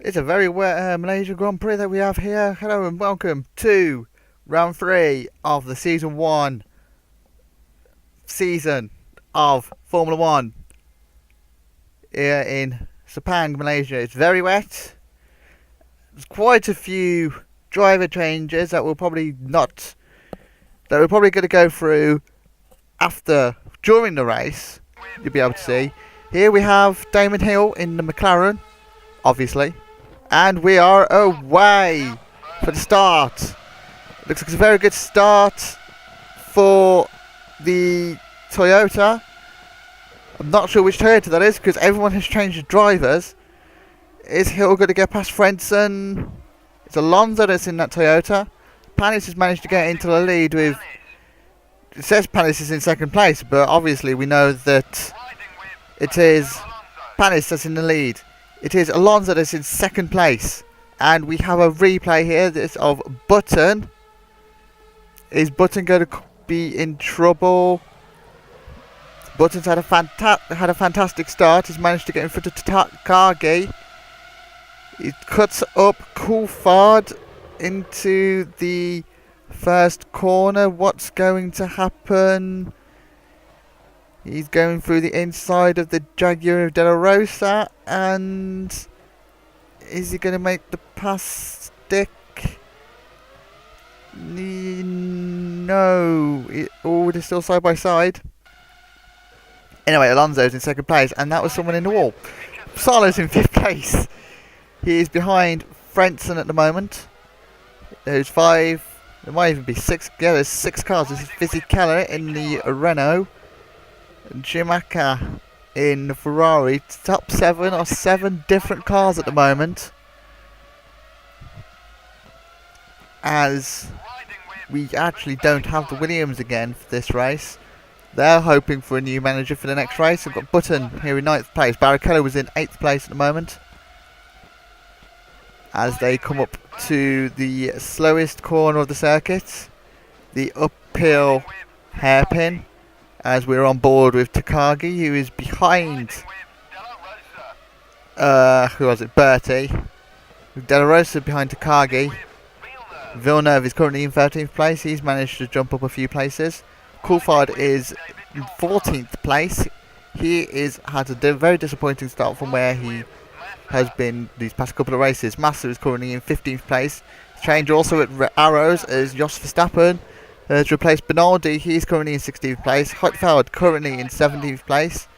It's a very wet Malaysia Grand Prix that we have here. Hello and welcome to round 3 of the season 1 season of Formula 1 here in Sepang, Malaysia. It's very wet. There's quite a few driver changes that we're probably going to go through during the race. You'll be able to see. Here we have Damon Hill in the McLaren, obviously. And we are away for the start. Looks like it's a very good start for the Toyota. I'm not sure which Toyota that is because everyone has changed drivers. Is Hill going to get past Frentzen? It's Alonso that's in that Toyota. Panis has managed to get into the lead with... It says Panis is in second place, but obviously we know that it is Panis that's in the lead. It is Alonso that's in second place. And we have a replay here. This of Button. Is Button going to be in trouble? Button's had a fantastic start. He's managed to get in front of Takagi. He cuts up Coulthard into the first corner. What's going to happen? He's going through the inside of the Jaguar of De La Rosa, and is he going to make the pass stick? No. They're still side by side. Anyway, Alonso's in second place, and that was someone in the wall. Salo's in fifth place. He is behind Frentzen at the moment. There's 5. There might even be 6. Yeah, there's 6 cars. This is Fizzy Keller in the Renault. Schumacher in the Ferrari. Top 7 or 7 different cars at the moment. As we actually don't have the Williams again for this race. They're hoping for a new manager for the next race. We've got Button here in 9th place. Barrichello was in 8th place at the moment. As they come up to the slowest corner of the circuit. The uphill hairpin. As we're on board with Takagi, who is behind... who was it? Bertie. De La Rosa behind Takagi. Villeneuve is currently in 13th place. He's managed to jump up a few places. Coulthard is in 14th place. He had a very disappointing start from where he has been these past couple of races. Massa is currently in 15th place. Change also at Arrows as Jos Verstappen has replaced Benaldi. He's currently in 16th place. Heutfeld currently in 17th place.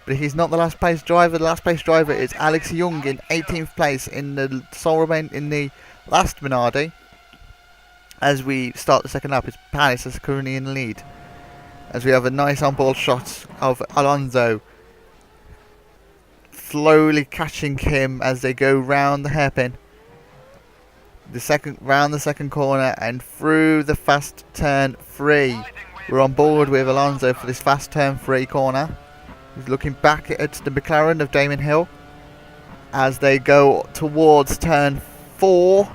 But he's not the last place driver. The last place driver is Alex Young in 18th place in the sole remain in the last Minardi. As we start the second lap, it's Panis that's currently in the lead. As we have a nice on-board shot of Alonso slowly catching him as they go round the hairpin. Round the second corner and through the fast turn 3. We're on board with Alonso for this fast turn 3 corner. He's looking back at the McLaren of Damon Hill as they go towards turn 4,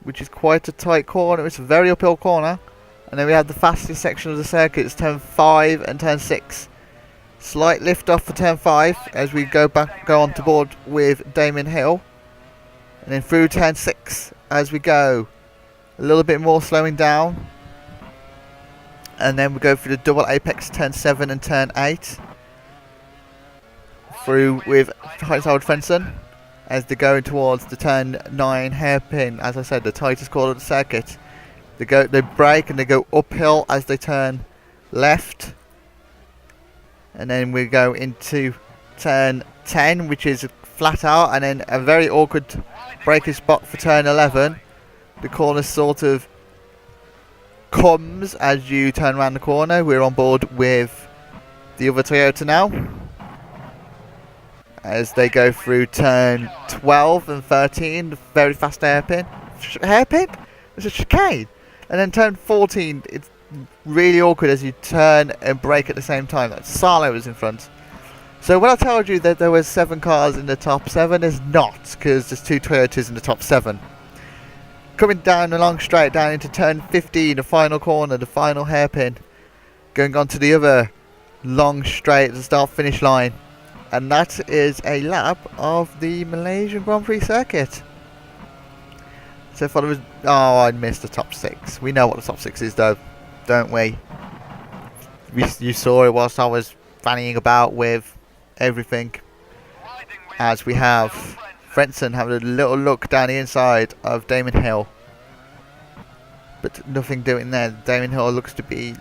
which is quite a tight corner. It's a very uphill corner. And then we have the fastest section of the circuit. It's turn 5 and turn 6. Slight lift off for turn 5 as we go on to board with Damon Hill. And then through turn 6 as we go. A little bit more slowing down. And then we go through the double apex turn 7 and turn 8. Through with Howard Frentzen as they're going towards the turn 9 hairpin. As I said, the tightest corner of the circuit. They brake and they go uphill as they turn left. And then we go into turn 10, which is flat out, and then a very awkward braking spot for turn 11. The corner sort of comes as you turn around the corner. We're on board with the other Toyota now. As they go through turn 12 and 13, the very fast hairpin. Hairpin? It's a chicane. And then turn 14, it's really awkward as you turn and brake at the same time. Like Salo was in front. So when I told you that there was 7 cars in the top 7, there's not, because there's 2 Toyotas in the top 7. Coming down a long straight down into turn 15, the final corner, the final hairpin. Going on to the other long straight at the start finish line. And that is a lap of the Malaysian Grand Prix circuit. So far, oh, I missed the top 6. We know what the top 6 is, though, don't we? You saw it whilst I was fannying about with everything. As we have Frentzen having a little look down the inside of Damon Hill. But nothing doing there. Damon Hill looks to be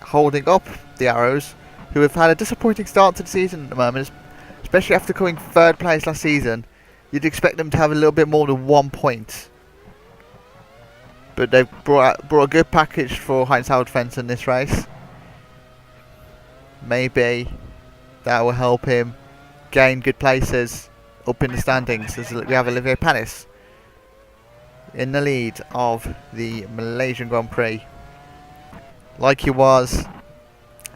holding up the Arrows, who have had a disappointing start to the season at the moment, especially after coming 3rd place last season. You'd expect them to have a little bit more than 1 point. But they've brought a good package for Heinz-Howard Fence in this race. Maybe that will help him gain good places up in the standings, as we have Olivier Panis in the lead of the Malaysian Grand Prix, like he was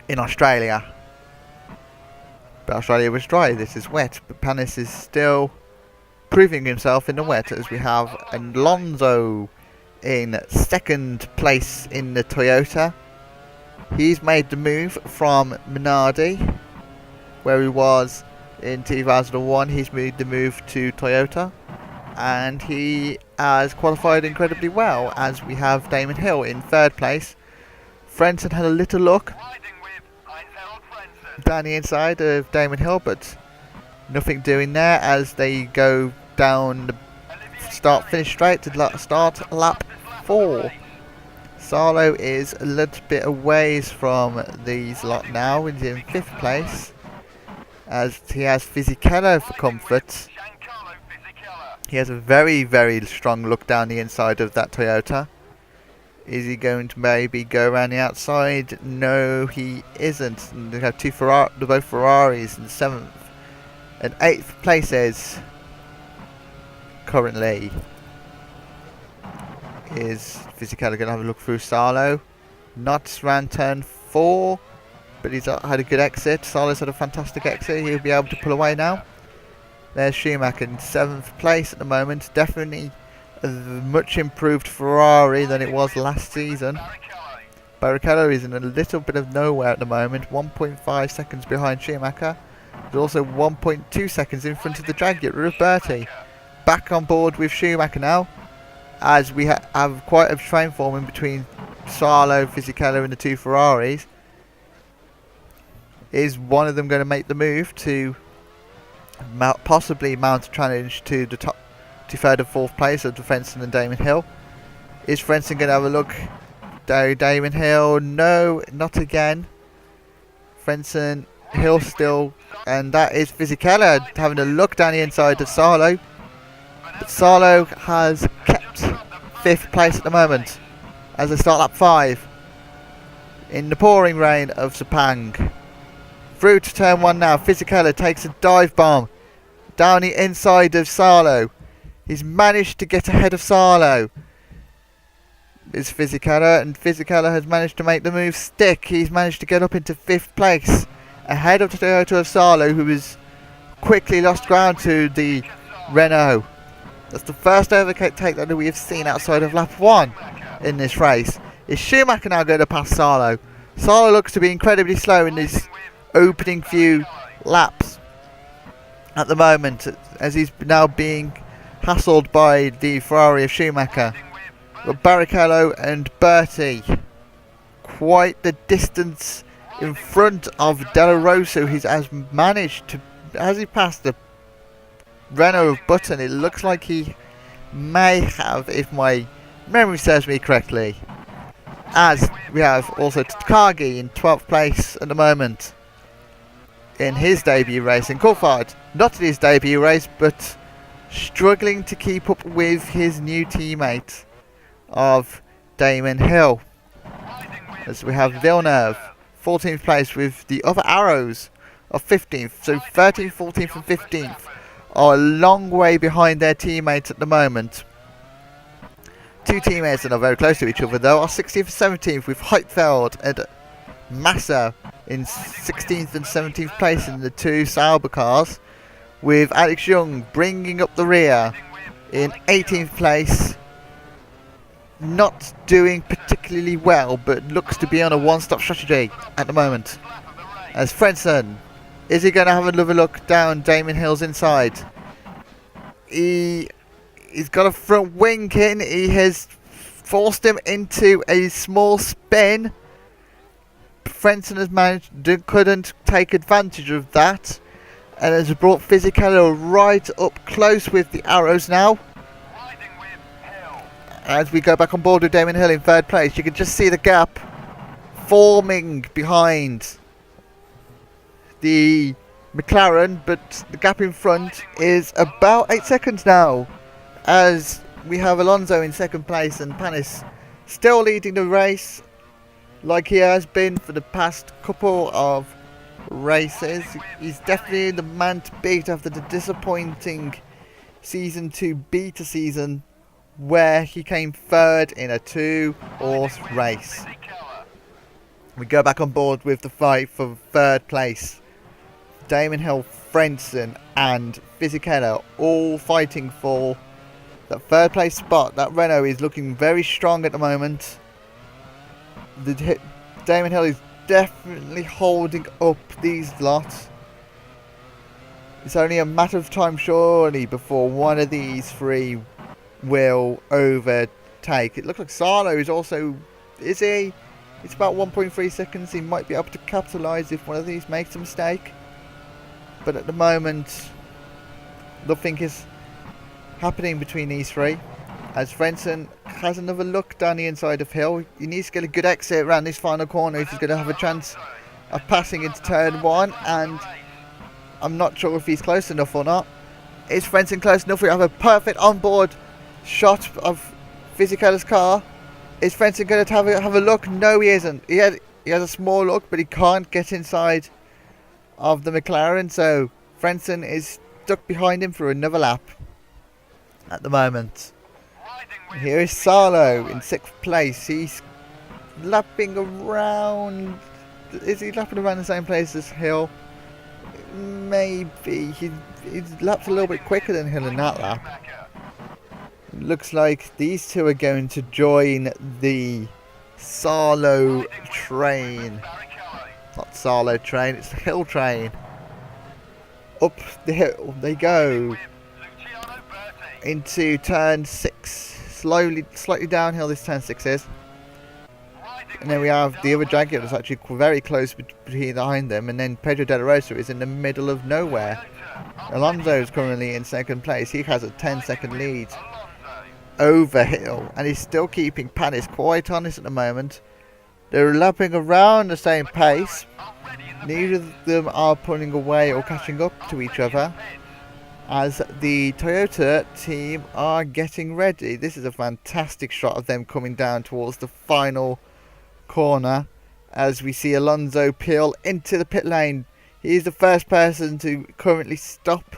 in Australia. But Australia was dry, this is wet, but Panis is still proving himself in the wet, as we have Alonso in 2nd place in the Toyota. He's made the move from Minardi, where he was in 2001. He's made the move to Toyota, and he has qualified incredibly well, as we have Damon Hill in 3rd place. Frentzen had a little look down the inside of Damon Hill, but nothing doing there, as they go down the start-finish straight to start lap 4. Sarlo is a little bit away from these lot now. He's in 5th place, as he has Fisichella for comfort. He has a very, very strong look down the inside of that Toyota. Is he going to maybe go around the outside? No, he isn't. And they have both Ferraris in 7th and 8th places currently. Is Fisichella going to have a look through Sarlo? Not ran turn 4, but he's had a good exit. Sarlo's had a fantastic exit. He'll be able to pull away now. There's Schumacher in 7th place at the moment. Definitely a much improved Ferrari than it was last season. Barrichello is in a little bit of nowhere at the moment. 1.5 seconds behind Schumacher. There's also 1.2 seconds in front of the Jaguar of Bertie. Back on board with Schumacher now, as we have quite a train forming between Sarlo, Fisichella and the 2 Ferraris. Is one of them going to make the move to possibly mount a challenge to the top, to 3rd and 4th place of Frentzen and Damon Hill? Is Frentzen going to have a look? Damon Hill, no, not again. Frentzen, Hill still, and that is Fisichella having a look down the inside of Sarlo. But Sarlo has kept 5th place at the moment as they start lap 5 in the pouring rain of Sepang. Through to turn 1 now. Fisichella takes a dive bomb down the inside of Sarlo. He's managed to get ahead of Sarlo. It's Fisichella, and Fisichella has managed to make the move stick. He's managed to get up into 5th place ahead of the Toyota of Sarlo, who has quickly lost ground to the Renault. That's the first overtake that we have seen outside of lap 1 in this race. Is Schumacher now going to pass Sarlo? Sarlo looks to be incredibly slow in these opening few laps at the moment, as he's now being hassled by the Ferrari of Schumacher. But Barrichello and Bertie, quite the distance in front of Della Rosa, who has managed to, as he passed the Renault of Button, it looks like he may have, if my memory serves me correctly. As we have also Takagi in 12th place at the moment in his debut race in Coulthard. Not in his debut race, but struggling to keep up with his new teammate of Damon Hill. As we have Villeneuve, 14th place, with the other Arrows of 15th. So 13th, 14th and 15th are a long way behind their teammates at the moment. 2 teammates that are very close to each other though are 16th and 17th, with Heitfeld and Massa in 16th and 17th place in the 2 Sauber cars, with Alex Young bringing up the rear in 18th place. Not doing particularly well, but looks to be on a one-stop strategy at the moment, as Frentzen Is he going to have another look down Damon Hill's inside? He's got a front wing in. He has forced him into a small spin. Frentzen has couldn't take advantage of that, and has brought Fisichella right up close with the arrows now. As we go back on board with Damon Hill in third place, you can just see the gap forming behind the McLaren, but the gap in front is about 8 seconds now, as we have Alonso in second place and Panis still leading the race like he has been for the past couple of races. He's definitely the man to beat after the disappointing season 2 beta season where he came third in a 2-horse race. We go back on board with the fight for third place. Damon Hill, Frentzen and Fisichella all fighting for that third place spot. That Renault is looking very strong at the moment. Damon Hill is definitely holding up these lots. It's only a matter of time surely before one of these three will overtake. It looks like Salo is also... Is he? It's about 1.3 seconds. He might be able to capitalise if one of these makes a mistake. But at the moment, nothing is happening between these three. As Frentzen has another look down the inside of Hill. He needs to get a good exit around this final corner if he's going to have a chance of passing into turn 1. And I'm not sure if he's close enough or not. Is Frentzen close enough? We have a perfect onboard shot of Fisichella's car. Is Frentzen going to have a look? No, he isn't. He has a small look, but he can't get inside of the McLaren. So Frentzen is stuck behind him for another lap at the moment. Here is Salo in 6th place. He's lapping around. Is he lapping around the same place as Hill? Maybe. He's lapped a little bit quicker than Hill in that lap. Looks like these two are going to join the Salo train. Not Salo train, it's the Hill train. Up the hill they go into turn 6. Slightly downhill this turn 6 is. And then we have the other Jaguar that's actually very close behind them. And then Pedro de la Rosa is in the middle of nowhere. Alonso is currently in 2nd place. He has a 10-second lead over Hill. And he's still keeping Panis quite honest at the moment. They're lapping around the same pace. Neither of them are pulling away or catching up to each other, as the Toyota team are getting ready. This is a fantastic shot of them coming down towards the final corner, as we see Alonso peel into the pit lane. He's the first person to currently stop.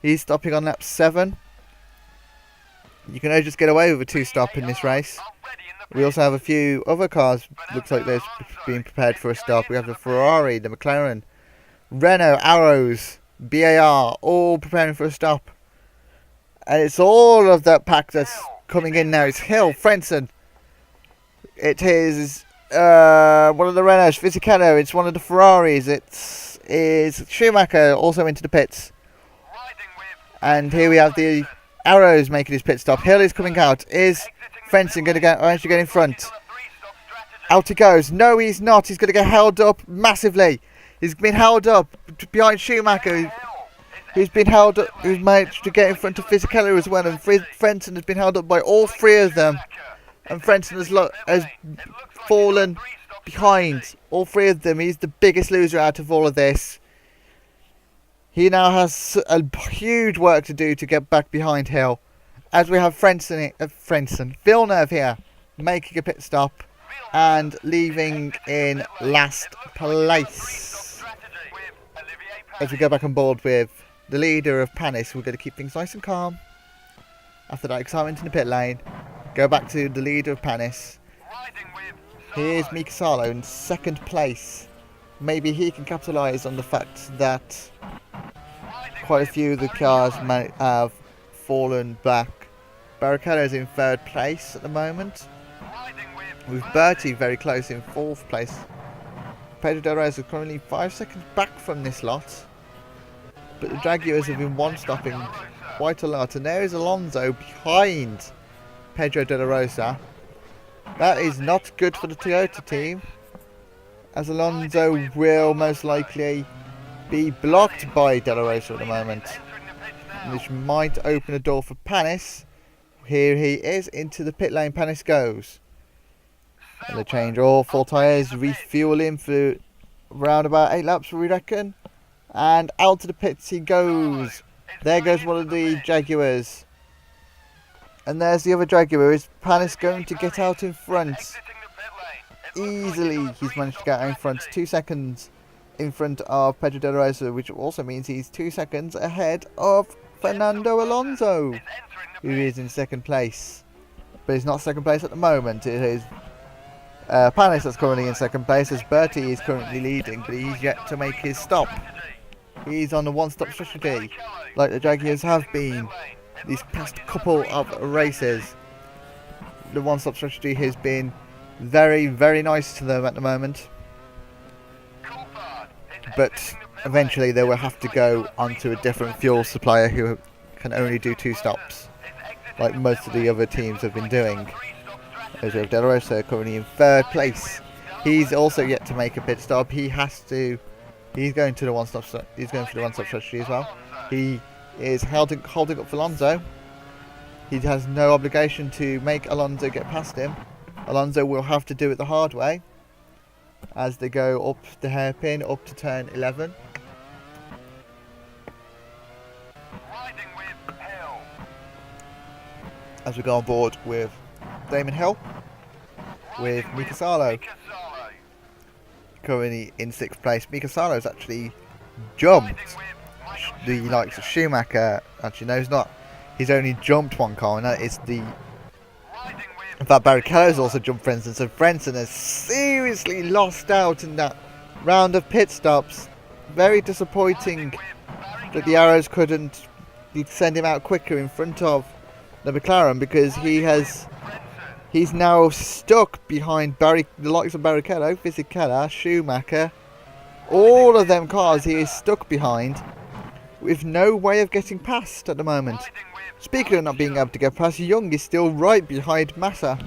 He's stopping on lap 7. You can only just get away with a 2-stop in this race. We also have a few other cars, looks like they're being prepared for a stop. We have the Ferrari, the McLaren, Renault, Arrows, BAR, all preparing for a stop. And it's all of that pack that's coming in now. It's Hill, Frentzen. It is one of the Renaults, Fisichella. It's one of the Ferraris. Is Schumacher also into the pits. And here we have the Arrows making his pit stop. Hill is coming out. Is Frentzen going to actually get in front? Out he goes. No, he's not. He's going to get held up massively. He's been held up behind Schumacher, who's been held up, who's managed to get in front of Fisichella as well. And Frentzen has been held up by all three of them. And Frentzen has fallen behind all three of them. He's the biggest loser out of all of this. He now has a huge work to do to get back behind Hill. As we have Villeneuve here, making a pit stop and leaving in last place. As we go back on board with the leader of Panis, we're going to keep things nice and calm. After that excitement in the pit lane, go back to the leader of Panis. Here's Mika Salo in 2nd place. Maybe he can capitalise on the fact that quite a few of the cars might have fallen back. Barrichello is in 3rd place at the moment, with Bertie very close in 4th place. Pedro de Rosa is currently 5 seconds back from this lot. But the Jaguars have been one-stopping quite a lot. And there is Alonso behind Pedro de Rosa. That is not good for the Toyota team, as Alonso will most likely be blocked by de Rosa at the moment. Which might open a door for Panis. Here he is, into the pit lane Panis goes. And they change all 4 tyres, refuel him for around about 8 laps, we reckon. And out to the pits he goes. There goes one of the Jaguars. And there's the other Jaguar. Is Panis going to get out in front? Easily he's managed to get out in front. 2 seconds in front of Pedro de Rosa, which also means he's 2 seconds ahead of Fernando Alonso, who is in second place. But he's not second place at the moment. It is Panis that's currently in second place, as Bertie is currently leading, but he's yet to make his stop. He's on the one-stop strategy, like the Jaguars have been these past couple of races. The one-stop strategy has been very, very nice to them at the moment. But eventually they will have to go onto a different fuel supplier who can only do 2 stops, like most of the other teams have been doing. As we have De Rosa currently in 3rd place. He's also yet to make a pit stop. He's going to the one-stop. He's going for the one-stop strategy as well. He is holding up for Alonso. He has no obligation to make Alonso get past him. Alonso will have to do it the hard way as they go up the hairpin, up to turn 11. As we go on board with Damon Hill, with Mika Salo currently in 6th place. Mika Salo's actually jumped the likes of Schumacher. Actually, no, he's not. He's only jumped one car, and that is the. In fact, Barrichello's also jumped Frentzen, so Frentzen has seriously lost out in that round of pit stops. Very disappointing that the Arrows couldn't send him out quicker in front of the McLaren, because he's now stuck behind the likes of Barrichello, Fisichella, Schumacher. All of them cars he is stuck behind with no way of getting past at the moment. Speaking of not being able to get past, Young is still right behind Massa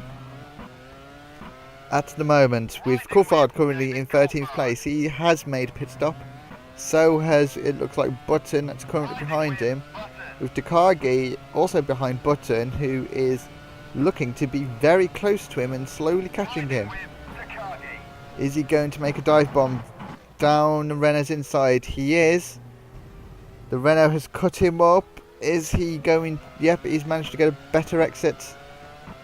at the moment, with Coulthard currently in 13th place. He has made a pit stop. So has, it looks like, Button, that's currently behind him, with Takagi also behind Button, who is looking to be very close to him and slowly catching him. Is he going to make a dive bomb down Renault's inside? He is. The Renault has cut him up. Is he going? Yep, he's managed to get a better exit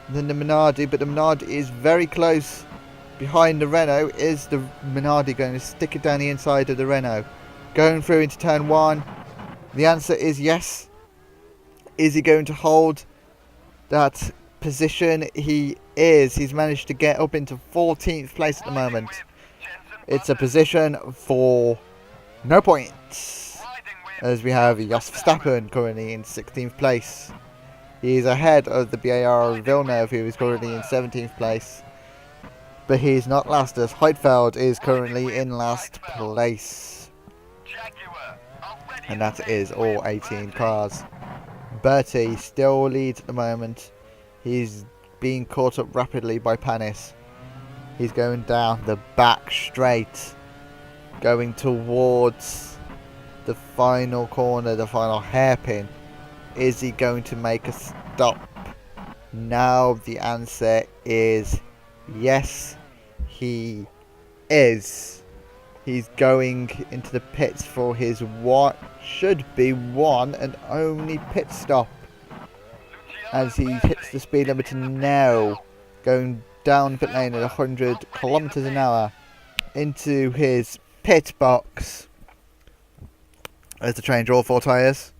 than the Minardi, but the Minardi is very close behind the Renault. Is the Minardi going to stick it down the inside of the Renault? Going through into turn 1. The answer is yes. Is he going to hold that position? He is. He's managed to get up into 14th place at the moment. It's a position for no points, as we have Jos Verstappen currently in 16th place. He is ahead of the BAR Villeneuve, who is currently in 17th place. But he is not last, as Heidfeld is currently in last place. And that is all 18 cars. Bertie still leads at the moment. He's being caught up rapidly by Panis. He's going down the back straight, going towards the final corner, the final hairpin. Is he going to make a stop? Now the answer is yes, he is. He's going into the pits for his what should be one and only pit stop, as he hits the speed limiter now, going down pit lane at 100 kilometers an hour into his pit box. As to change all 4 tyres.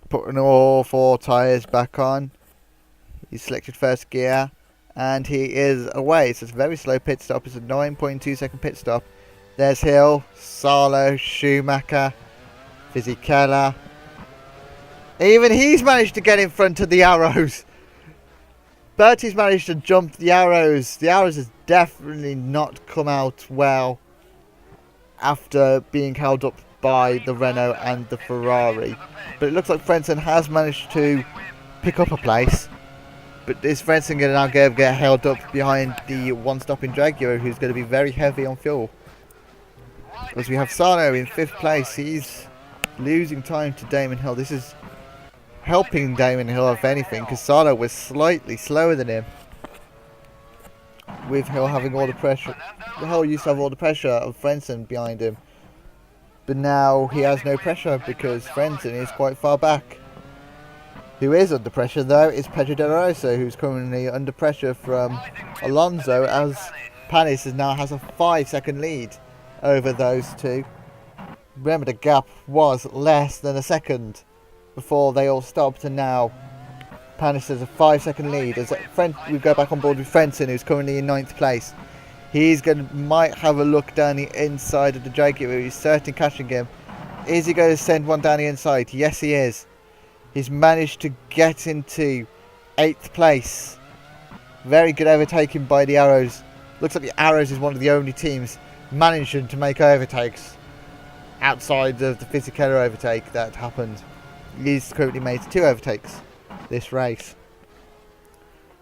Putting all 4 tyres back on. He's selected first gear. And he is away. So it's a very slow pit stop. It's a 9.2 second pit stop. There's Hill, Salo, Schumacher, Fisichella. Even he's managed to get in front of the Arrows. Bertie's managed to jump the arrows. The arrows has definitely not come out well after being held up by the Renault and the Ferrari. But it looks like Frentzen has managed to pick up a place. But is Frentzen going to now get held up behind the one-stopping Jaguar, who's going to be very heavy on fuel? As we have Sarno in 5th place, he's losing time to Damon Hill. This is helping Damon Hill, if anything, because Sarno was slightly slower than him. With Hill having all the pressure, Hill used to have all the pressure of Frentzen behind him. But now he has no pressure because Frentzen is quite far back. Who is under pressure though is Pedro de la Rosa, who's currently under pressure from Alonso, as Panis now has a 5-second lead over those two. Remember, the gap was less than a second before they all stopped, and now Panis has a 5-second lead. As we go back on board with Frentzen, who's currently in 9th place. Might have a look down the inside of the Jaguar. He's certain catching him. Is he going to send one down the inside? Yes, he is. He's managed to get into 8th place. Very good overtaking by the Arrows. Looks like the Arrows is one of the only teams managing to make overtakes outside of the Fisichella overtake that happened. He's currently made 2 overtakes this race.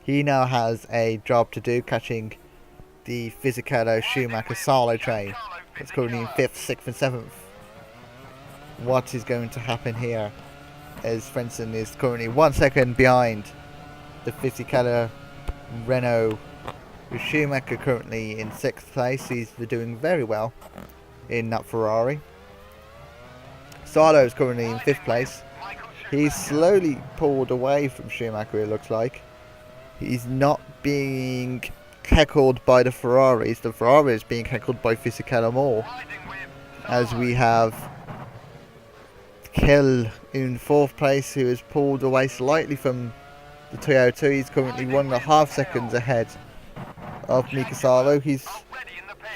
He now has a job to do, catching the Fisichella Schumacher Salo train. It's currently in 5th, 6th and 7th. What is going to happen here? As Frentzen is currently 1 second behind the Fisichella Renault. With Schumacher currently in 6th place. He's doing very well in that Ferrari. Salo is currently in 5th place. He's slowly pulled away from Schumacher, it looks like. He's not being heckled by the Ferraris. The Ferrari is being heckled by Fisichella more. As we have Kill in 4th place, who has pulled away slightly from the Toyota. He's currently 1.5 seconds ahead of Mika Salo. He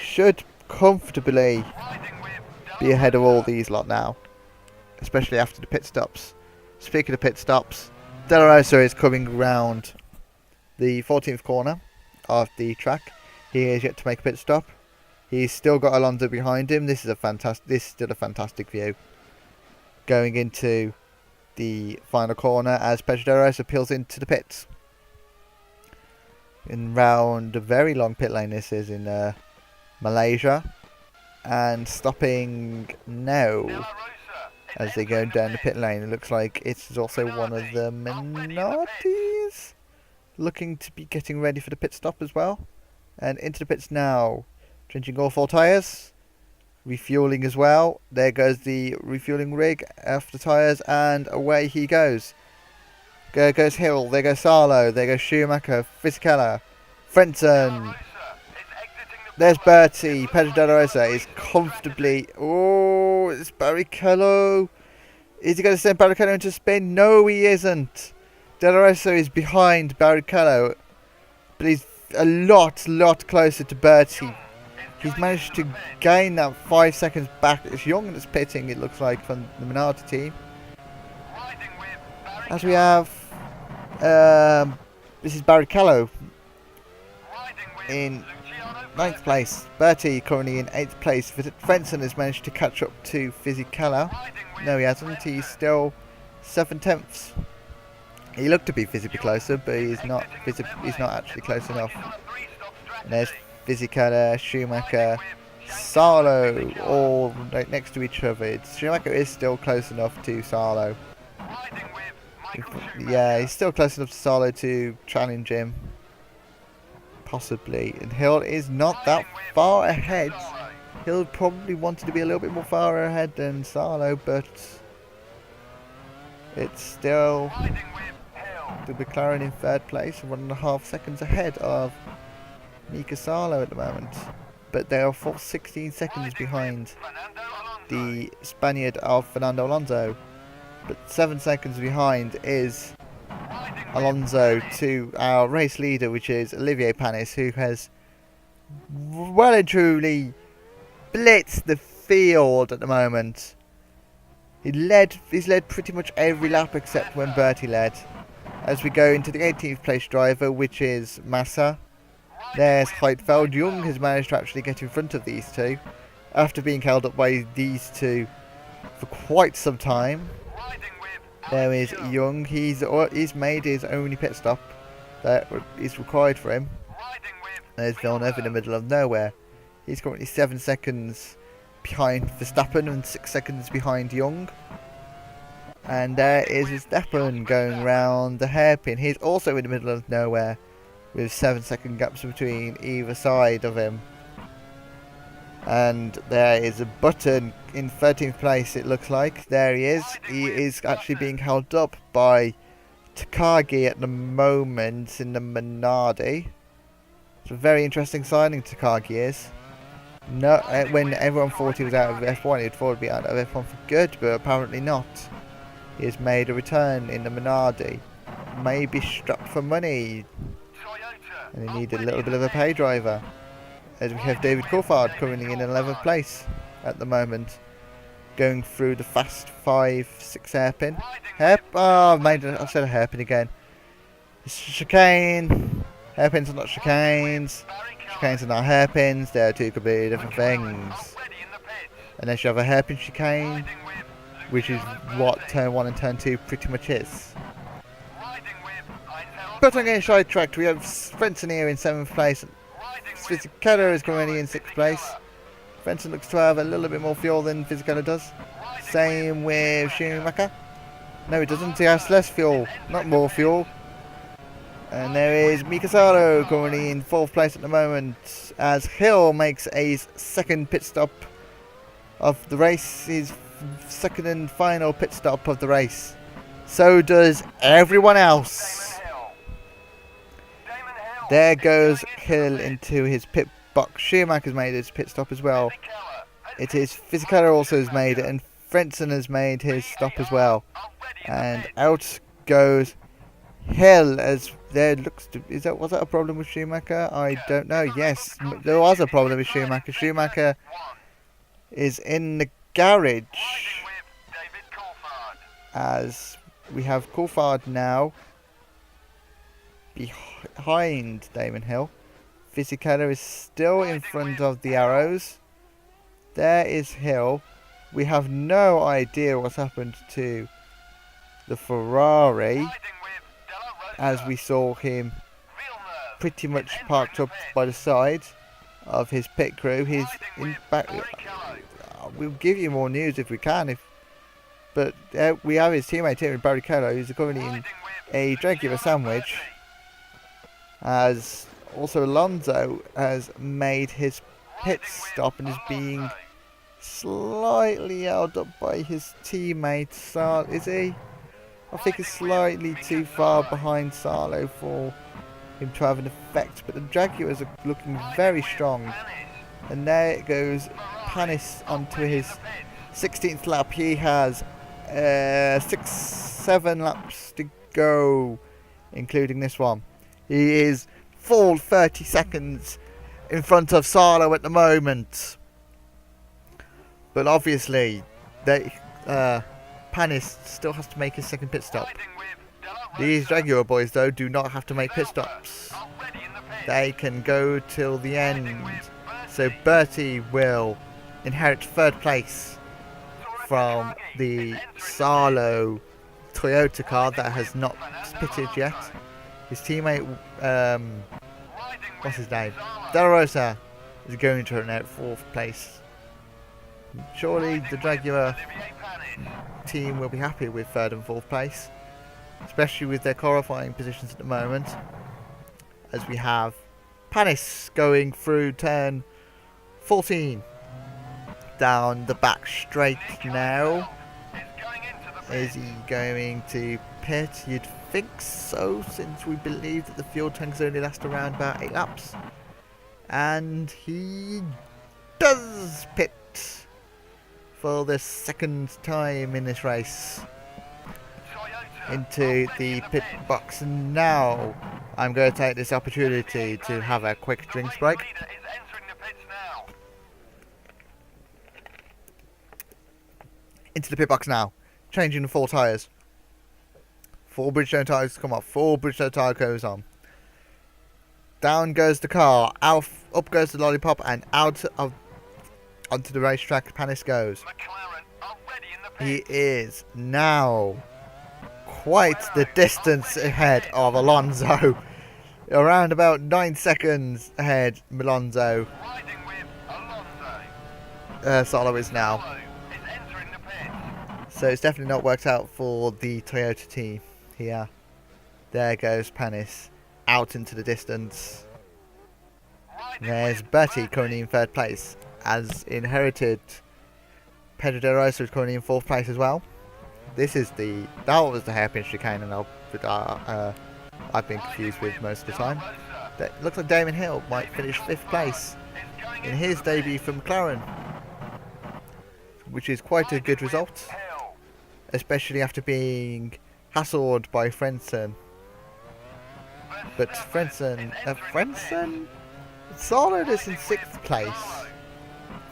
should comfortably be ahead of all these lot now, especially after the pit stops. Speaking of pit stops, De La Rosa is coming round the 14th corner of the track. He is yet to make a pit stop. He's still got Alonso behind him. This is still a fantastic view going into the final corner as Pedro de la Rosa peels into the pits. In round a very long pit lane this is in Malaysia, and stopping now as they go down the pit lane. It looks like it's also one of the Minardi's looking to be getting ready for the pit stop as well. And into the pits now, changing all 4 tyres, refueling as well. There goes the refueling rig after tyres, and away he goes. There goes Hill, there goes Salo, there goes Schumacher, Fisichella, Frentzen. There's Bertie. Pedro de la Rosa is comfortably... Oh, it's Barrichello. Is he going to send Barrichello into spin? No, he isn't. De la Rosa is behind Barrichello, but he's a lot closer to Bertie. He's managed to gain that 5 seconds back. It's Young that's pitting, it looks like, from the Minardi team. As we have... this is Barrichello in 9th place. Bertie currently in 8th place. Frentzen has managed to catch up to Fisichella. No, he hasn't. He's still 7/10. He looked to be physically closer, but he's not actually close enough. And there's Fisichella, Schumacher, Salo, all right next to each other. Schumacher is still close enough to Salo. Yeah, he's still close enough to Salo to challenge him. Possibly. And Hill is not that far ahead. Hill probably wanted to be a little bit more far ahead than Salo, but it's still the McLaren in 3rd place, 1.5 seconds ahead of Mika Salo at the moment. But they are 16 seconds behind the Spaniard of Fernando Alonso. But 7 seconds behind is Alonso to our race leader, which is Olivier Panis, who has well and truly blitzed the field at the moment. He's led pretty much every lap except when Bertie led. as we go into the 18th place driver, which is Massa. There's Heidfeld. Young has managed to actually get in front of these two after being held up by these two for quite some time. There is Young. He's made his only pit stop that is required for him. There's Villeneuve in the middle of nowhere. He's currently 7 seconds behind Verstappen and 6 seconds behind Young. And there is Verstappen going round the hairpin. He's also in the middle of nowhere with 7-second gaps between either side of him. And there is a Button in 13th place, it looks like. There he is. He is actually being held up by Takagi at the moment in the Minardi. It's a very interesting signing, Takagi is. No, when everyone thought he was out of F1, he'd thought he'd be out of F1 for good, but apparently not. He has made a return in the Minardi. Maybe strapped for money. And he needed a little bit of a pay driver. As we have David Coulthard currently in 11th place at the moment. Going through the fast 5-6 hairpin. I said a hairpin again. It's chicane. Hairpins are not chicanes. Chicanes are not hairpins. They are two completely different things. Unless you have a hairpin chicane, which is what turn 1 and turn 2 pretty much is. But I'm getting sidetracked. We have Frentzen here in 7th place. Fisichella is currently in 6th place. Frentzen looks to have a little bit more fuel than Fisichella does. Same with Schumacher. No, he doesn't. He has less fuel, not more fuel. And there is Mika Salo currently in 4th place at the moment, as Hill makes a second pit stop of the race, his second and final pit stop of the race. So does everyone else. There goes Hill into his pit box. Schumacher's made his pit stop as well. It is Fisichella also has made it, and Frentzen has made his stop as well. And out goes Hill, as there looks to was that a problem with Schumacher? I don't know. Yes, there was a problem with Schumacher. Schumacher is in the garage, as we have Coulthard now behind Damon Hill. Fisichella is still in front of the arrows. There is Hill. We have no idea what's happened to the Ferrari, as we saw him pretty much parked up by the side of his pit crew. He's in back. We'll give you more news if we can. But we have his teammate here in Barrichello, who's currently in a Jaguar sandwich. As also Alonso has made his pit stop and is being slightly held up by his teammate. Is he? I think it's slightly too far behind Salo for him to have an effect, but the Jaguars are looking very strong. And there it goes, Panis onto his 16th lap. He has 7 laps to go, including this one. He is full 30 seconds in front of Salo at the moment. But obviously, Panis still has to make his second pit stop. These Jaguar boys, though, do not have to make pit stops. They can go till the end. So Bertie will inherit 3rd place from the Salo Toyota car that has not pitted yet. His teammate, what's his name? Rosa is going to inherit 4th place. Surely the Jaguar team will be happy with 3rd and 4th place, especially with their qualifying positions at the moment, as we have Panis going through turn 14 down the back straight now. Is he going to pit? You'd think so, since we believe that the fuel tanks only last around about 8 laps. And he does pit for the 2nd time in this race into the pit box. And now I'm going to take this opportunity to have a quick drinks break. Into the pit box now, changing the 4 tyres Full Bridgestone tyres come off. Full Bridgestone tyre goes on. Down goes the car. Out, up goes the lollipop, and out of onto the racetrack. Panis goes. He is now quite the distance ahead of Alonso. Around about 9 seconds ahead, Alonso. Solo is now. So it's definitely not worked out for the Toyota team here. There goes Panis out into the distance. There's Bertie currently in 3rd place. As inherited, Pedro de Rosa is currently in 4th place as well. That was the hairpin chicane, and I've been confused with most of the time. It looks like Damon Hill might finish 5th place in his debut for McLaren, which is quite a good result, especially after being hassled by Frentzen. But Frentzen Soloed is in 6th place.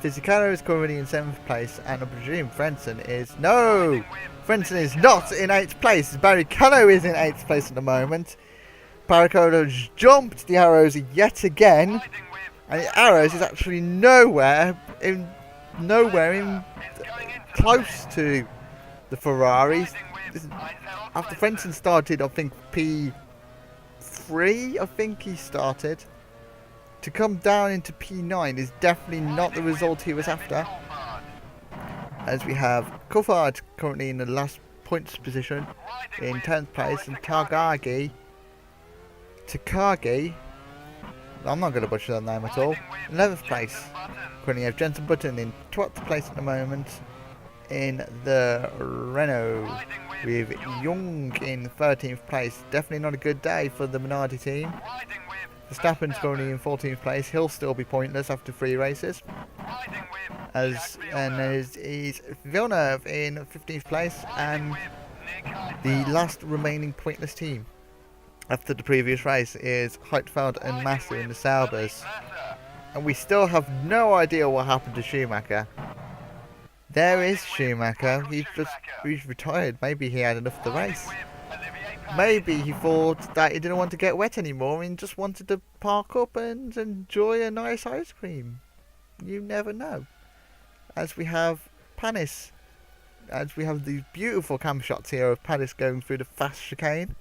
Fisichella is currently in 7th place, and I presume Frentzen is... No! Frentzen is not in 8th place. Barrichello is in 8th place at the moment. Barrichello jumped the arrows yet again, and the arrows is actually nowhere in close to the Ferraris. After Frentzen started, I think P3, I think he started. To come down into P9 is definitely not the result he was after. As we have Coulthard currently in the last points position in 10th place, and Takagi, I'm not going to butcher that name at all, 11th place. Currently have Jenson Button in 12th place at the moment in the Renault, with Young in 13th place. Definitely not a good day for the Minardi team. Verstappen's currently in 14th place. He'll still be pointless after 3 races. Is Villeneuve in 15th place, and the last remaining pointless team after the previous race is Heidfeld and Massa in the Saubers. And we still have no idea what happened to Schumacher. There is Schumacher. He's retired. Maybe he had enough of the race. Maybe he thought that he didn't want to get wet anymore and just wanted to park up and enjoy a nice ice cream. You never know. As we have Panis. As we have these beautiful cam shots here of Panis going through the fast chicane.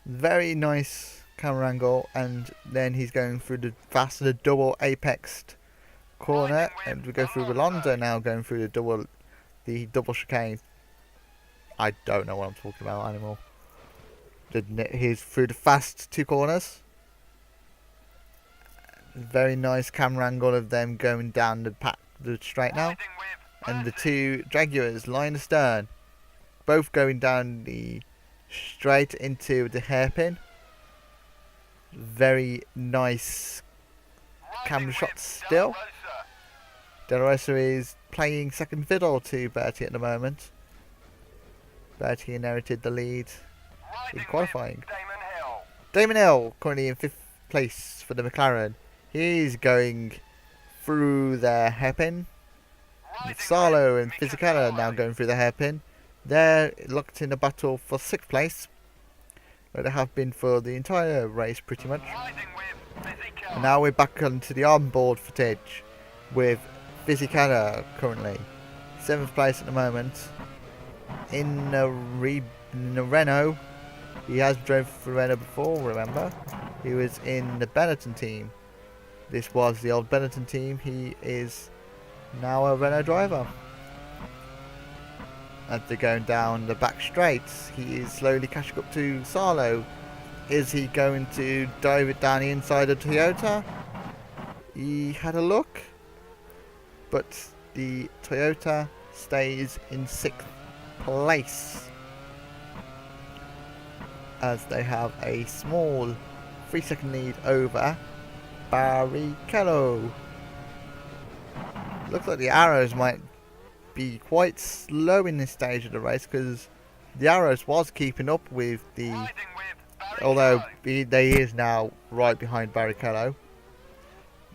Very nice camera angle, and then he's going through the double apexed corner, and we go through Alonso now going through the double chicane. I don't know what I'm talking about anymore. He's through the fast 2 corners. Very nice camera angle of them going down the straight now, and the 2 Jaguars line astern, both going down the straight into the hairpin. Very nice camera shots still. De Rosa is playing second fiddle to Bertie at the moment. Bertie inherited the lead in qualifying. Damon Hill currently in 5th place for the McLaren. He's going through the hairpin. Salo and Fisichella now going through the hairpin. They're locked in a battle for 6th place, where they have been for the entire race pretty much. And now we're back onto the onboard footage with Fisichella currently 7th place at the moment in a Renault. He has drove for Renault before, remember? He was in the Benetton team. This was the old Benetton team. He is now a Renault driver. As they're going down the back straights, he is slowly catching up to Salo. Is he going to dive it down the inside of Toyota? He had a look, but the Toyota stays in 6th place, as they have a small 3-second lead over Barrichello. Looks like the arrows might be quite slow in this stage of the race, because the arrows was keeping up with the, although they is now right behind Barrichello.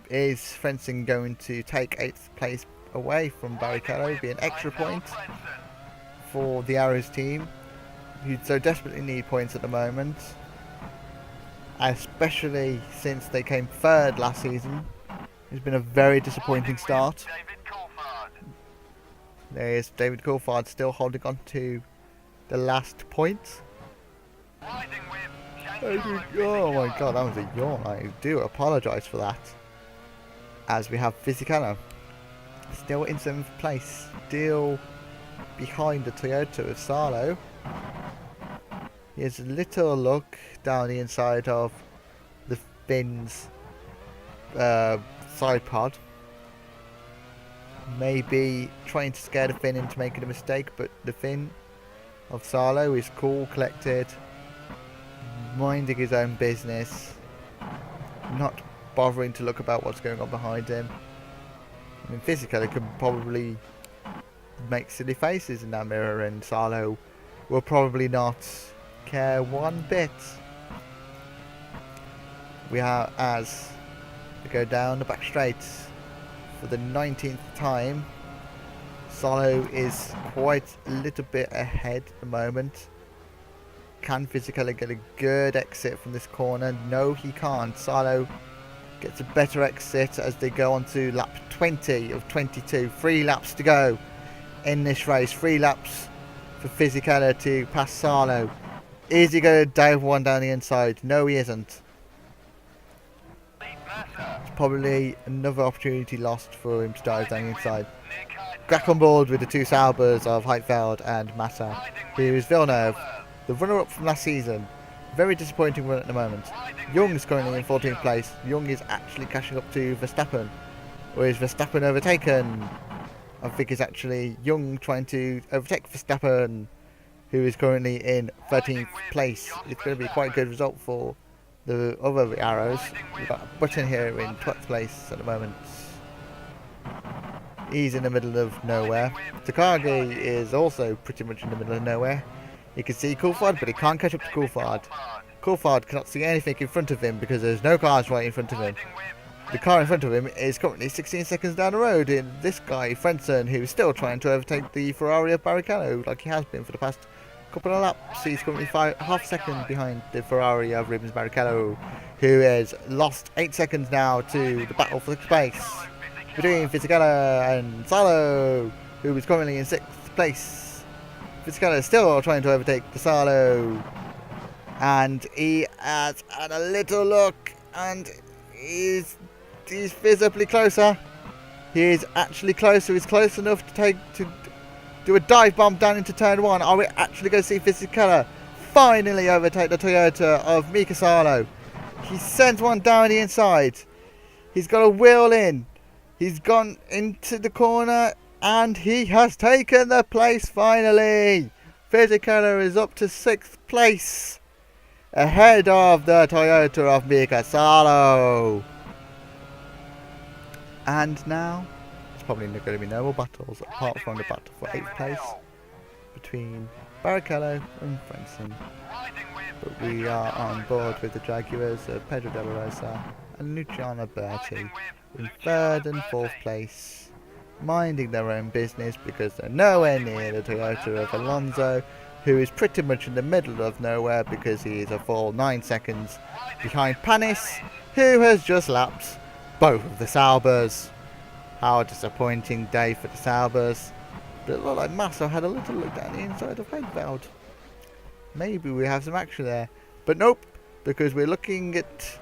Is Frentzen going to take 8th place away from Barrichello? Be an extra point for the Arrows team, who so desperately need points at the moment, especially since they came third last season. It's been a very disappointing start. There's David Coulthard still holding on to the last point. Oh my god, that was a yawn. I do apologise for that. As we have Fisichella still in 7th place, still behind the Toyota of Salo. Here's a little look down the inside of the Finn's side pod. Maybe trying to scare the Finn into making a mistake, but the Finn of Salo is cool, collected, minding his own business, not bothering to look about what's going on behind him. I mean, physically, could probably make silly faces in that mirror, and Salo will probably not care one bit. We are, as we go down the back straight for the 19th time, Salo is quite a little bit ahead at the moment. Can Fisichella get a good exit from this corner? No, he can't. Salo gets a better exit as they go on to lap 20 of 22. 3 laps to go in this race. 3 laps for Fisichella to pass Salo. Is he going to dive one down the inside? No, he isn't. It's probably another opportunity lost for him to dive down the inside. Back on board with the 2 Saubers of Heitfeld and Massa. Here is Villeneuve, the runner-up from last season. Very disappointing run at the moment. Young is currently in 14th place. Young is actually catching up to Verstappen. Or is Verstappen overtaken? I think it's actually Young trying to overtake Verstappen, who is currently in 13th place. It's going to be quite a good result for the other Arrows. We've got Button here in 12th place at the moment. He's in the middle of nowhere. Takagi is also pretty much in the middle of nowhere. You can see Coulthard, but he can't catch up to Coulthard. Coulthard cannot see anything in front of him because there's no cars right in front of him. The car in front of him is currently 16 seconds down the road in this guy, Frentzen, who is still trying to overtake the Ferrari of Barrichello like he has been for the past couple of laps. He's currently half second behind the Ferrari of Rubens Barrichello, who has lost 8 seconds now to the battle for the space between Fisichella and Salo, who is currently in 6th place. Fisichella is still trying to overtake the Salo, and he has had a little look, and he's visibly closer. He is actually closer. He's close enough to do a dive bomb down into turn 1. Are we actually going to see Fisichella finally overtake the Toyota of Mika Salo? He sends one down the inside. He's got a wheel in. He's gone into the corner, and he has taken the place finally. Fisichella is up to 6th place, ahead of the Toyota of Mika Salo. And now, it's probably going to be no more battles apart from the battle for 8th place between Barrichello and Frentzen. But we are on board with the Jaguars of Pedro de la Rosa and Luciano Berti in 3rd and 4th place, minding their own business because they're nowhere near the Toyota of Alonso, who is pretty much in the middle of nowhere because he is a full 9 seconds behind Panis, who has just lapped both of the Saubers. How a disappointing day for the Saubers. But it looked like Massa had a little look down the inside of Heidfeld. Maybe we have some action there. But nope, because we're looking at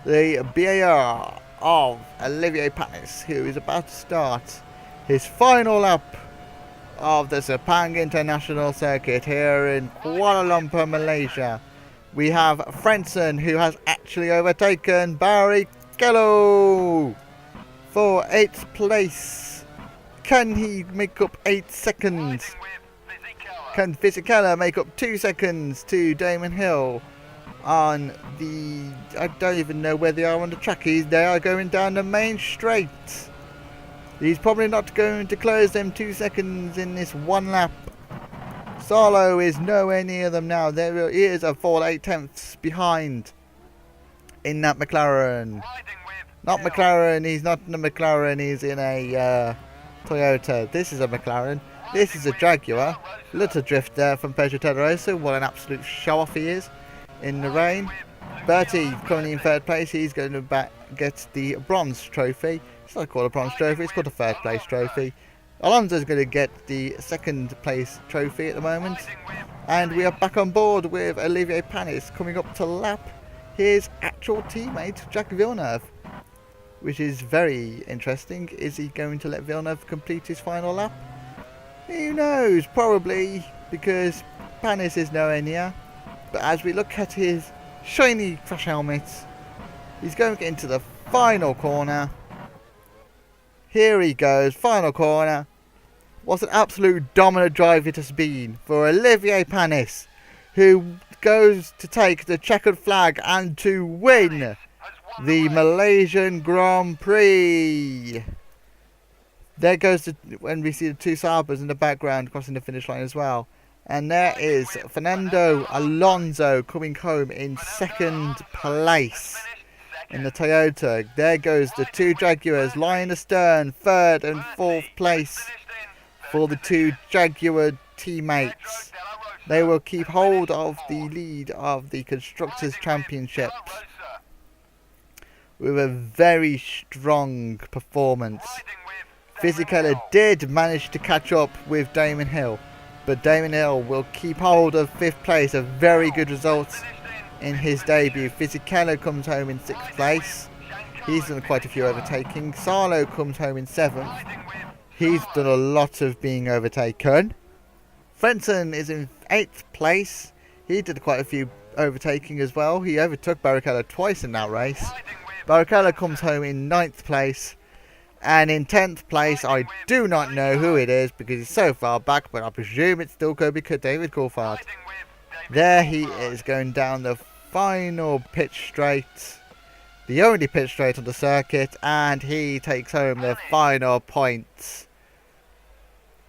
the BAR of Olivier Panis, who is about to start his final lap of the Sepang International Circuit here in Kuala Lumpur, Malaysia. We have Frentzen, who has actually overtaken Barrichello for 8th place. Can he make up 8 seconds? Can Fisichella make up 2 seconds to Damon Hill on the... I don't even know where they are on the track. They are going down the main straight. He's probably not going to close them 2 seconds in this one lap. Salo is nowhere near them now. There is a full 8/10 behind in that McLaren. Not McLaren, he's not in a McLaren, he's in a Toyota. This is a McLaren. This is a Jaguar. Little drift there from Pedro Rosa. What an absolute show-off he is in the rain. Bertie currently in third place. He's going to get the bronze trophy. It's not called a bronze trophy, it's called a third place trophy. Alonso's going to get the second place trophy at the moment. And we are back on board with Olivier Panis coming up to lap his actual teammate, Jacques Villeneuve. Which is very interesting. Is he going to let Villeneuve complete his final lap? Who knows? Probably, because Panis is nowhere near. But as we look at his shiny crash helmet, he's going to get into the final corner. Here he goes, final corner. What an absolute dominant drive it has been for Olivier Panis, who goes to take the checkered flag and to win the Malaysian Grand Prix. There goes when we see the two Sabres in the background crossing the finish line as well. And there is Fernando Alonso coming home in second place in the Toyota. There goes the two Jaguars lying astern, third and fourth place for the two Jaguar teammates. They will keep hold of the lead of the Constructors' Championship with a very strong performance. Fisichella did manage to catch up with Damon Hill, but Damon Hill will keep hold of 5th place, a very good result in his debut. Fisichella comes home in 6th place. He's done quite a few overtaking. Sarlo comes home in 7th. He's done a lot of being overtaken. Frentzen is in 8th place. He did quite a few overtaking as well. He overtook Barrichello twice in that race. Barrichello comes home in 9th place. And in 10th place, I do not know who it is because he's so far back, but I presume it's still going to be David Coulthard. There he is going down the final pit straight, the only pit straight on the circuit, and he takes home the final points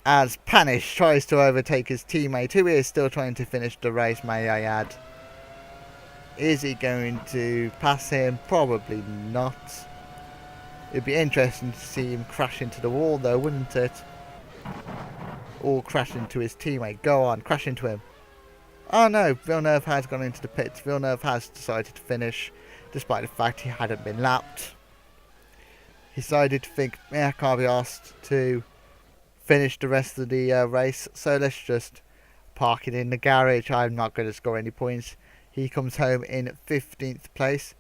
as Panis tries to overtake his teammate, who is still trying to finish the race, may I add. Is he going to pass him? Probably not. It'd be interesting to see him crash into the wall though, wouldn't it? Or crash into his teammate. Go on, crash into him. Oh no, Villeneuve has gone into the pits. Villeneuve has decided to finish, despite the fact he hadn't been lapped. He decided to think, yeah, I can't be asked to finish the rest of the race, so let's just park it in the garage. I'm not going to score any points. He comes home in 15th place.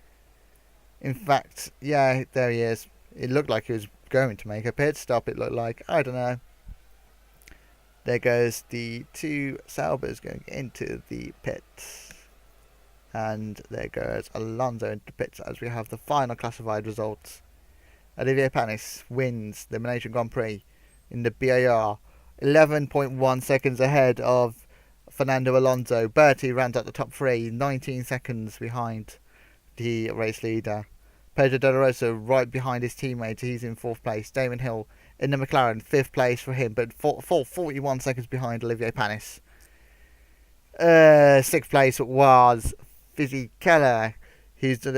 In fact, yeah, there he is. It looked like he was going to make a pit stop, it looked like. I don't know. There goes the two Saubers going into the pits. And there goes Alonso into the pits as we have the final classified results. Olivier Panis wins the Malaysian Grand Prix in the BAR. 11.1 seconds ahead of Fernando Alonso. Bertie ran at the top 3, 19 seconds behind the race leader. Pedro de la Rosa right behind his teammate. He's in 4th place. Damon Hill in the McLaren, 5th place for him, but 41 seconds behind Olivier Panis. 6th place was Fisichella. He did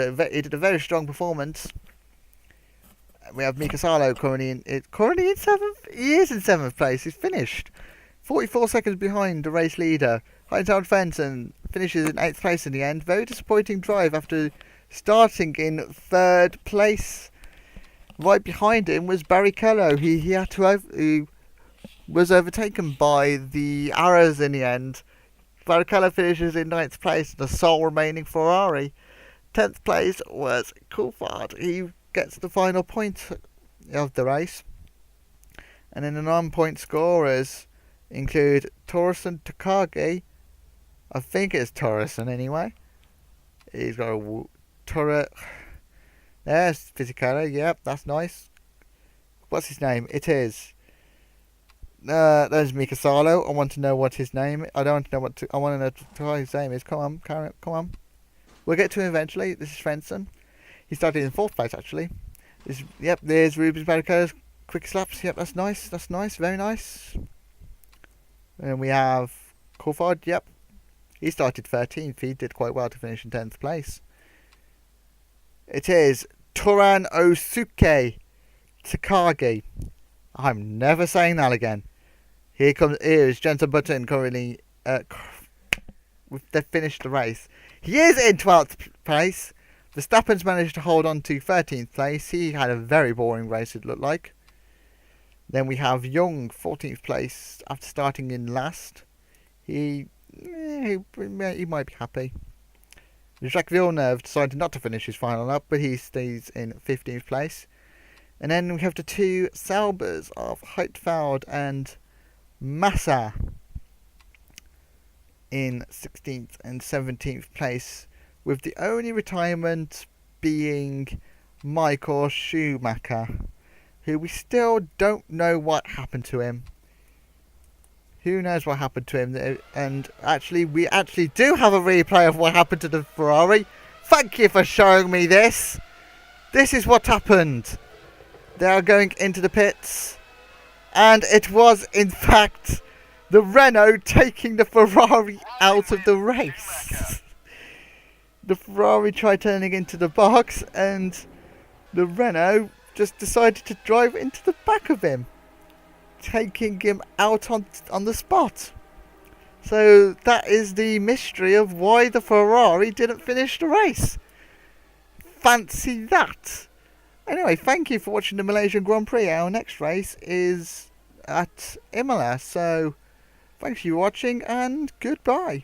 a very strong performance. We have Mika Salo currently in 7th. He is in 7th place. He's finished 44 seconds behind the race leader. Heinz Fenton finishes in 8th place in the end. Very disappointing drive after starting in 3rd place. Right behind him was Barrichello. He was overtaken by the Arrows in the end. Barrichello finishes in 9th place, the sole remaining Ferrari. 10th place was Coulthard. He gets the final point of the race. And then the 9-point scorers include Torsen Takagi. I think it's Torsen anyway. He's got a turret. There's Fisichella. Yep, that's nice. What's his name? It is. There's Mika Salo. I want to know what his name. I don't want to know what. I want to know what his name is. Come on, come on. We'll get to him eventually. This is Frentzen. He started in 4th place actually. There's Rubens Barrichello's quick slaps. Yep, that's nice. That's nice. Very nice. And we have Coulthard. Yep. He started 13th. He did quite well to finish in 10th place. It is Turan Osuke Takagi. I'm never saying that again. Here is Jensen Button currently. They've finished the race. He is in 12th place. Verstappen's managed to hold on to 13th place. He had a very boring race, it looked like. Then we have Young, 14th place, after starting in last. He might be happy. Jacques Villeneuve decided not to finish his final lap, but he stays in 15th place. And then we have the two Saubers of Heitfeld and Massa in 16th and 17th place, with the only retirement being Michael Schumacher, who we still don't know what happened to him. Who knows what happened to him? And actually, we actually do have a replay of what happened to the Ferrari. Thank you for showing me this. This is what happened. They are going into the pits, and it was in fact the Renault taking the Ferrari out of the race. The Ferrari tried turning into the box, and the Renault just decided to drive into the back of him, taking him out on the spot. So that is the mystery of why the Ferrari didn't finish the race. Fancy that. Anyway, thank you for watching the Malaysian Grand Prix. Our next race is at Imola, so thanks for watching and goodbye.